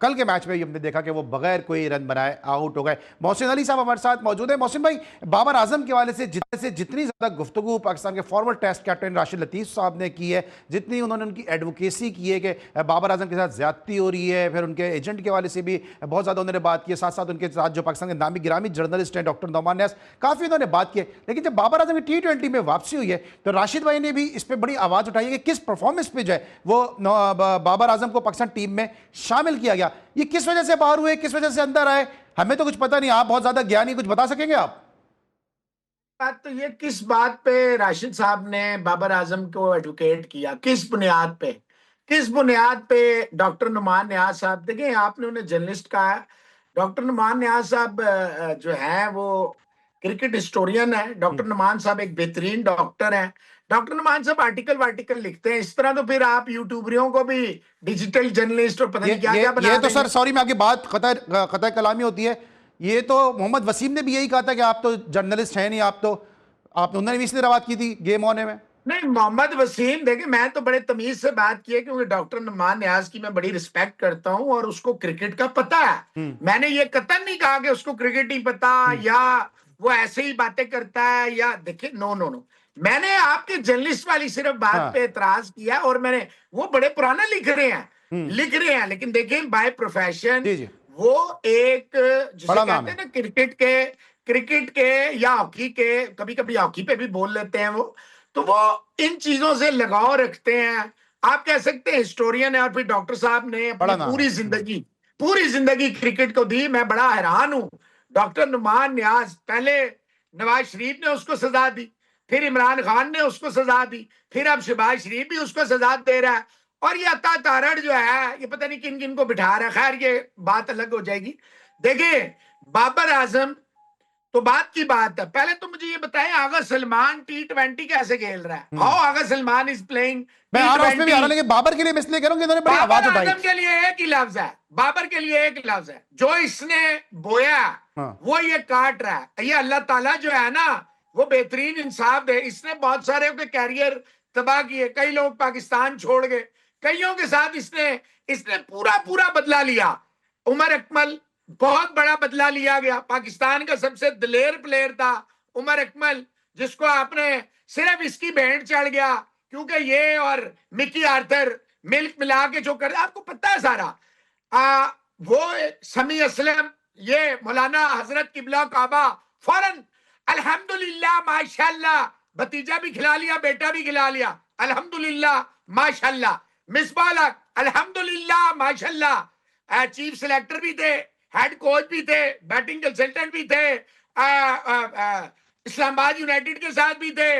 कल के मैच में हमने देखा कि वो बगैर कोई रन बनाए आउट हो गए। मोहसिन अली साहब हमारे साथ मौजूद है। मोहसिन भाई, बाबर आजम के हवाले से जितनी ज़्यादा गुफ्तगू पाकिस्तान के फॉर्मर टेस्ट कैप्टन राशिद लतीफ़ साहब ने की है, जितनी उन्होंने उनकी एडवोकेसी की है कि बाबर आजम के साथ ज्यादती हो रही है, फिर उनके एजेंट के हवाले से भी बहुत ज़्यादा उन्होंने बात की है, साथ साथ उनके साथ जो पाकिस्तान के नामी गिरामी जर्नलिस्ट हैं डॉक्टर नौमान न्यास, काफी उन्होंने बात की है। लेकिन जब बाबर आजम की T20 में वापसी हुई है तो राशिद भाई ने भी इस पे बड़ी आवाज उठाई है कि किस परफॉर्मेंस पे जो है वो बाबर आजम को पाकिस्तान टीम में शामिल किया गया। ये किस वजह से बाहर हुए, किस वजह से अंदर आए, हमें तो कुछ पता नहीं। आप बहुत ज्यादा ज्ञानी, कुछ बता सकेंगे आप? बात तो ये, किस बात पे राशिद साहब ने बाबर आजम को एडवोकेट किया, किस बुनियाद पे, किस बुनियाद पे डॉक्टर नुमान न्याज साहब, देखिए आपने उन्हें जर्नलिस्ट कहा, डॉक्टर नुमान न्याज साहब जो है वो क्रिकेट हिस्टोरियन है। डॉक्टर नुमान साहब एक बेहतरीन डॉक्टर हैं। डॉक्टर नुमान साहब आर्टिकल लिखते हैं। इस तरह तो फिर आप यूट्यूबरियों को भी डिजिटल जर्नलिस्ट और पता नहीं क्या क्या बना ये तो देंगे। सर सॉरी, मैं आपकी बात कतई कलामी होती है। ये तो मोहम्मद वसीम ने भी यही कहा था कि आप तो जर्नलिस्ट हैं नहीं, आप उन्होंने भी इसलिए बात की थी गेम होने में। नहीं, मोहम्मद वसीम, देखिए मैं तो बड़े तमीज से बात की है क्योंकि डॉक्टर नुमान न्याज की मैं बड़ी रिस्पेक्ट करता हूं और उसको क्रिकेट का पता है। मैंने ये कतई नहीं कहा कि उसको क्रिकेट नहीं पता या वो ऐसे ही बातें करता है, या देखिए नो नो नो, मैंने आपके जर्नलिस्ट वाली सिर्फ बात पे एतराज किया। और मैंने, वो बड़े पुराने लिख रहे हैं, लेकिन देखिए बाय प्रोफेशन वो एक जिसे कहते हैं ना क्रिकेट के या हॉकी के, कभी कभी हॉकी पे भी बोल लेते हैं वो, तो वो इन चीजों से लगाव रखते हैं। आप कह सकते हैं हिस्टोरियन है। और फिर डॉक्टर साहब ने अपनी पूरी जिंदगी क्रिकेट को दी। मैं बड़ा हैरान हूं, डॉक्टर नुमान न्याज, पहले नवाज शरीफ ने उसको सजा दी, फिर इमरान खान ने उसको सजा दी, फिर अब शहबाज शरीफ भी उसको सजा दे रहा है, और ये अता तारड़ जो है ये पता नहीं किन किन को बिठा रहा है। खैर ये बात अलग हो जाएगी। देखिए बाबर आजम तो बात की बात है। पहले तो मुझे ये बताएं, आगा सलमान T20 कैसे खेल रहा है? How Agha Salman is playing मैं आ रहा हूं, उसमें भी आ रहा हूं, लेकिन बाबर के लिए मैं इसलिए कह रहा हूं कि इन्होंने बड़ी आवाज उठाई। आजम के लिए एक ही लफ्ज है, बाबर के लिए एक लफ्ज है, जो इसने बोया वो ये काट रहा है। ये अल्लाह ताला जो है ना वो बेहतरीन इंसाफ दे। इसने बहुत सारे के कैरियर तबाह किए, कई लोग पाकिस्तान छोड़ गए, कईयों के साथ इसने पूरा बदला लिया। उमर अकमल, बहुत बड़ा बदला लिया गया। पाकिस्तान का सबसे दिलेर प्लेयर था उमर अकमल, जिसको आपने सिर्फ इसकी भेंट चढ़ गया क्योंकि ये और मिकी आर्थर मिल्क मिला के जो कर, आपको पता है सारा। वो समी असलम, ये मौलाना हजरत किबला काबा, फौरन अल्हम्दुलिल्लाह माशाल्लाह, भतीजा भी खिला लिया, बेटा भी खिला लिया, अल्हम्दुलिल्लाह माशाल्लाह। मिसबाह अल्हम्दुलिल्लाह माशाल्लाह, चीफ सेलेक्टर भी थे, हेड कोच भी थे, बैटिंग कंसल्टेंट भी थे, इस्लामाबाद यूनाइटेड के साथ भी थे,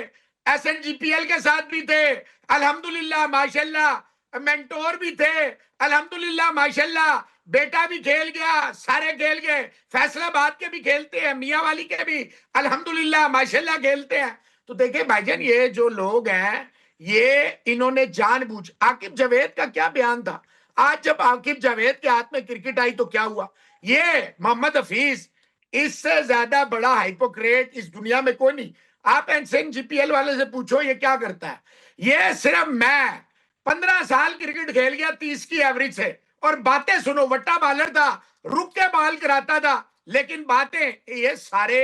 SNGPL के साथ भी थे, अल्हम्दुलिल्लाह माशाल्लाह। मेंटोर भी थे, अल्हम्दुलिल्लाह माशाल्लाह। बेटा भी खेल गया, सारे खेल गए, फैसलाबाद के भी खेलते हैं, मियाँ वाली के भी अल्हम्दुलिल्लाह माशाल्लाह खेलते हैं। तो देखिए भाईजान, ये जो लोग हैं ये इन्होंने जानबूझ, आकिब जावेद का क्या बयान था, आज जब आकिब जावेद के हाथ में क्रिकेट आई तो क्या हुआ? ये मोहम्मद हफीज, इससे ज्यादा बड़ा हाइपोक्रेट इस दुनिया में कोई नहीं। आप SNGPL वाले से पूछो ये क्या करता है। ये सिर्फ मैं 15 साल क्रिकेट खेल गया 30 की एवरेज से, और बातें सुनो, वट्टा बॉलर था, रुक के बॉल कराता था, लेकिन बातें ये सारे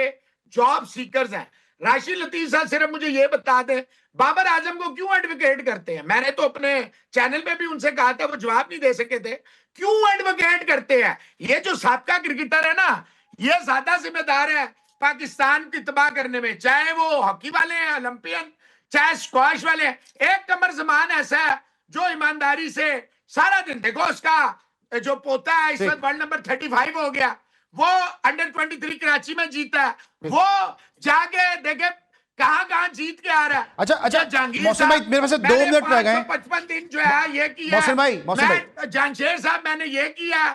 जॉब सीकर्स हैं। राशिद लतीफ साहब सिर्फ मुझे ये बता दें, बाबर आजम को क्यों एडवोकेट करते हैं? मैंने तो अपने चैनल पे भी उनसे कहा था, वो जवाब नहीं दे सके थे। क्यों एडवोकेट करते हैं? ये जो साबका क्रिकेटर है ना, ये ज्यादा जिम्मेदार है पाकिस्तान की तबाह करने में, चाहे वो हॉकी वाले हैं, ओलंपियन, चाहे स्क्वाश वाले हैं। एक कमर जमान ऐसा है जो ईमानदारी से सारा दिन, देखो उसका जो पोता है इस वक्त वर्ल्ड नंबर 35 हो गया, वो अंडर 23 कराची में जीता है, वो जाके देखे कहां जीत के आ रहा है। अच्छा जहांगीर मौसम भाई, मेरे पास 2 मिनट रह गए। 55 दिन जो है ये किया। मौसम भाई जानशेर साहब मैंने ये किया।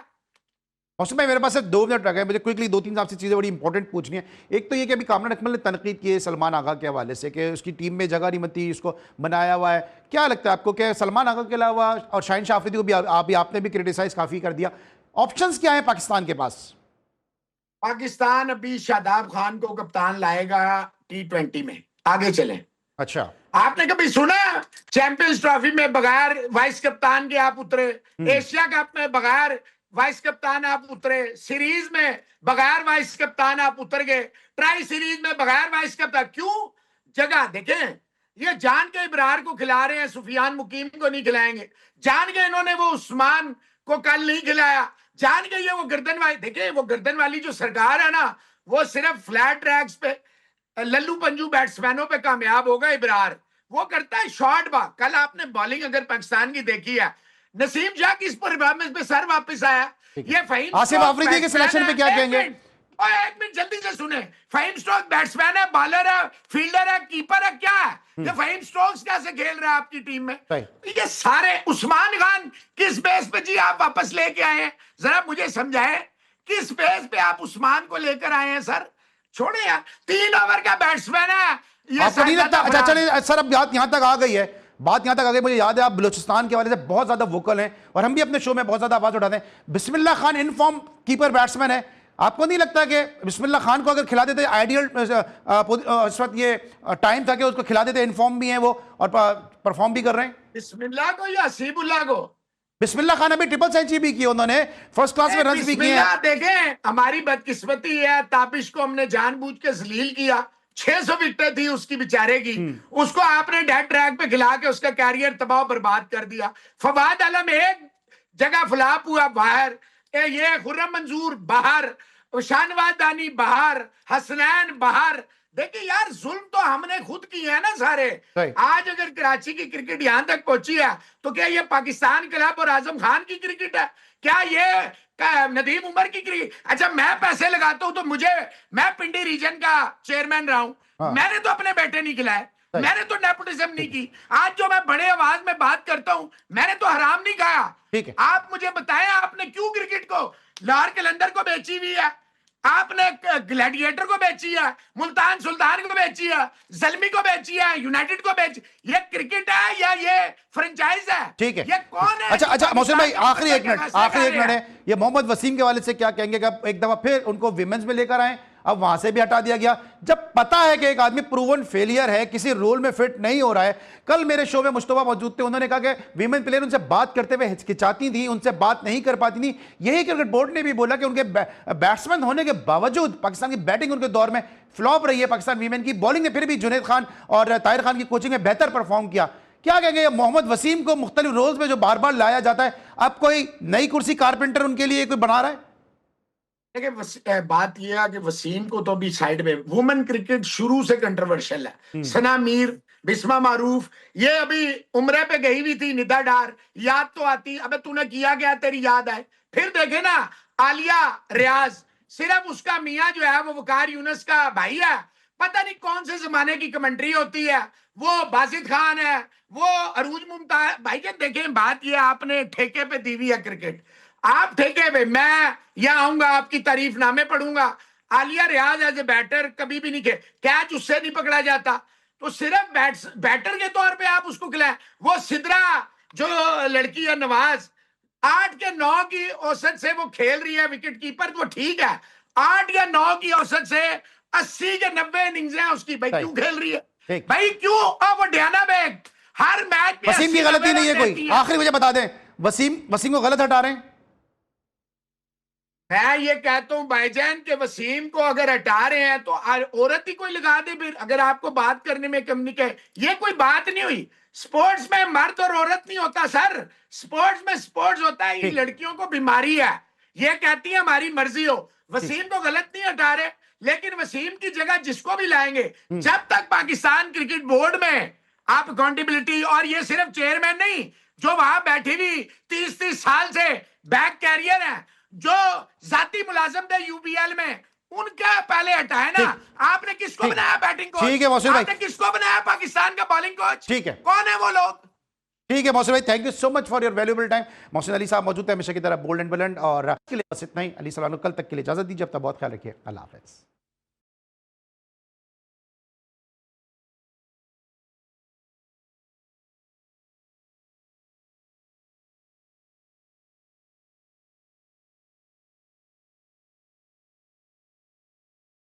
मौसम भाई, मेरे पास सिर्फ 2 मिनट रह गए। मुझे क्विकली 2-3 आपसे चीज़ें बड़ी इंपॉर्टेंट पूछनी है। एक तो ये कि अभी कामरान अकमल ने तनकीद की है सलमान आगा के हवाले से कि उसकी टीम में जगह नहीं बनती, उसको बनाया हुआ है। क्या लगता है आपको कि सलमान आगा के अलावा और शाहीन शाह अफरीदी को भी आपने भी क्रिटिसाइज काफ़ी कर दिया, ऑप्शंस क्या है पाकिस्तान के पास? पाकिस्तान अभी शादाब खान को कप्तान लाएगा T20 में, आगे चलें। अच्छा, आपने कभी सुना चैंपियंस ट्रॉफी में बगैर वाइस कप्तान के आप उतरे? एशिया कप में बगैर वाइस कप्तान आप उतरे? सीरीज में बगैर वाइस कप्तान आप उतर गए? ट्राई सीरीज में बगैर वाइस कप्तान क्यों? जगह देखें, ये जान के इब्रार को खिला रहे हैं, सुफियान मुकीम को नहीं खिलाएंगे। जान के इन्होंने वो उस्मान को कल नहीं खिलाया, जान के ये वो गर्दन वाली, देखिए वो गर्दन वाली जो सरकार है ना, वो सिर्फ फ्लैट ट्रैक्स पे लल्लू पंजू बैट्समैनों पे कामयाब होगा। इब्रार वो करता है शॉर्ट बॉल। कल आपने बॉलिंग अगर पाकिस्तान की देखी है, नसीम शाह किस परफॉर्मेंस पे सर वापस आया। ये फहीम आसिफ अफरीदी के सिलेक्शन पे क्या कहेंगे? और एक मिनट जल्दी से सुने, फहीम स्टोक्स बैट्समैन है, बॉलर है, फील्डर है, कीपर है, क्या है ये? फहीम स्टोक्स कैसे खेल रहा है आपकी टीम में? ये सारे उस्मान खान किस बेस पे जी आप वापस लेके आए हैं? जरा मुझे समझाएं, किस बेस पे आप उस्मान को लेकर आए हैं? सर छोड़े यार, 3 ओवर का बैट्समैन है ये। आपको नहीं लगता? अच्छा चलिए सर, अब बात यहां तक आ गई है, मुझे याद है आप बलूचिस्तान के हवाले से बहुत ज्यादा वोकल हैं और हम भी अपने शो में बहुत ज्यादा आवाज उठाते हैं। Bismillah Khan in form keeper batsman है, आपको नहीं लगता कि बिस्मिल्लाह खान को अगर खिला देते, आइडियल इस वक्त ये टाइम था कि उसको खिला देते, इनफॉर्म भी हैं वो और परफॉर्म भी कर रहे हैं। बिस्मिल्लाह को या हसीबुल्लाह को? बिस्मिल्लाह खान अभी ट्रिपल सेंचुरी भी की, उन्होंने फर्स्ट क्लास में रन भी किए हैं। देखें हमारी बदकिस्मती है, ताबिश को हमने जानबूझ के जलील किया, 600 विकेटें थी उसकी बेचारे की, उसको आपने डेड ट्रैक पे खिला के उसका कैरियर तबाह बर्बाद कर दिया। फवाद आलम एक जगह फ्लॉप हुआ बाहर, ये खुर्रम मंजूर बाहर, शानवाज दानी बाहर, हसनैन बाहर। देखिए यार, जुल्म तो हमने खुद किए हैं ना सारे। आज अगर कराची की क्रिकेट यहां तक पहुंची है तो क्या ये पाकिस्तान क्लब और आजम खान की क्रिकेट है? क्या ये नदीम उमर की क्रिकेट? अच्छा मैं पैसे लगाता हूं तो मैं पिंडी रीजन का चेयरमैन रहा हूं, मैंने तो अपने बेटे नहीं खिलाए, मैंने तो नेपोटिज्म नहीं की। आज जो मैं बड़े आवाज में बात करता हूं, मैंने तो हराम नहीं खाया। आप मुझे बताएं, आपने क्यों क्रिकेट को लाहौर कलंदर को बेची हुई है, आपने ग्लैडिएटर को बेची है, मुल्तान सुल्तान को बेची है, जलमी को बेची है, यूनाइटेड को बेची। ये क्रिकेट है या ये फ्रेंचाइज है? ठीक है, ये कौन है? अच्छा मोहसिन भाई, आखिरी एक मिनट है, ये मोहम्मद वसीम के वाले से क्या कहेंगे कि एक दफा फिर उनको विमेंस में लेकर आए, अब वहां से भी हटा दिया गया, जब पता है कि एक आदमी प्रूवन फेलियर है, किसी रोल में फिट नहीं हो रहा है। कल मेरे शो में मुस्तफा मौजूद थे, उन्होंने कहा कि वीमेन प्लेयर उनसे बात करते हुए हिचकिचाती थी, उनसे बात नहीं कर पाती थी। यही क्रिकेट बोर्ड ने भी बोला कि उनके बैट्समैन होने के बावजूद पाकिस्तान की बैटिंग उनके दौर में फ्लॉप रही है। पाकिस्तान वीमेन की बॉलिंग ने फिर भी जुनैद खान और ताहिर खान की कोचिंग में बेहतर परफॉर्म किया। क्या कहेंगे मोहम्मद वसीम को मुख्तलिफ रोल्स में जो बार बार लाया जाता है, अब कोई नई कुर्सी कारपेंटर उनके लिए कोई बना रहा है? देखिए बात यह है कि वसीम को तो अभी साइड में, वुमेन क्रिकेट शुरू से कंट्रोवर्शियल है। सना मीर, बिस्मा मारूफ, ये अभी उम्रे पे गई हुई थी, निदा डार, याद तो आती, अबे तूने किया क्या तेरी याद आए। फिर देखे ना आलिया रियाज, सिर्फ उसका मियाँ जो है वो वकार यूनुस का भाई है, पता नहीं कौन से जमाने की कमेंट्री होती है, वो बासित खान है, वो अरूज मुमताज भाई के। देखें बात ये, आपने ठेके पे दी हुई है क्रिकेट, आप ठेके पे, मैं यहाँ आऊंगा आपकी तारीफ नामे पढ़ूंगा। आलिया रियाज एज ए बैटर कभी भी नहीं खेल, कैच उससे नहीं पकड़ा जाता, तो सिर्फ बैटर के तौर पे आप उसको खिलाएं। वो सिद्रा जो लड़की है नवाज, 8 के 9 की औसत से वो खेल रही है विकेट कीपर, तो ठीक है, 8 या 9 की औसत से 80 के 90 इनिंग्स हैं उसकी, भाई क्यों खेल रही है भाई, क्यों? वो डियाना बेग हर मैच में, वसीम की गलती नहीं है कोई? आखिरी मुझे बता दें, वसीम को गलत हटा रहे हैं? मैं ये कहता हूं भाईजान के वसीम को अगर हटा रहे हैं तो औरत ही कोई लगा दे फिर, अगर आपको बात करने में कमी है। ये कोई बात नहीं हुई। स्पोर्ट्स में मर्द और औरत नहीं होता सर, स्पोर्ट्स में स्पोर्ट्स होता है। ये लड़कियों को बीमारी है, ये कहती है हमारी मर्जी हो। वसीम को गलत नहीं हटा रहे, लेकिन वसीम की जगह जिसको भी लाएंगे, जब तक पाकिस्तान क्रिकेट बोर्ड में आप अकाउंटेबिलिटी, और ये सिर्फ चेयरमैन नहीं, जो वहां बैठी हुई 30-30 साल से बैक कैरियर है, जो जाती मुलाजम थे यूपीएल में, उनका पहले हटाए ना। आपने किसको बनाया बैटिंग कोच? ठीक है मोहसिन भाई। आपने किसको बनाया पाकिस्तान का बॉलिंग कोच? ठीक है, कौन है वो लोग? ठीक है मोहसिन भाई, thank you so much for your valuable time. Mohsin Ali साहब मौजूद है हमेशा की तरह बोल्ड एंड बुलंद, और के लिए बस इतना ही। अली सलाम, कल तक के लिए इजाजत दीजिए। अब तक बहुत ख्याल रखिए। अल्लाह हाफिज।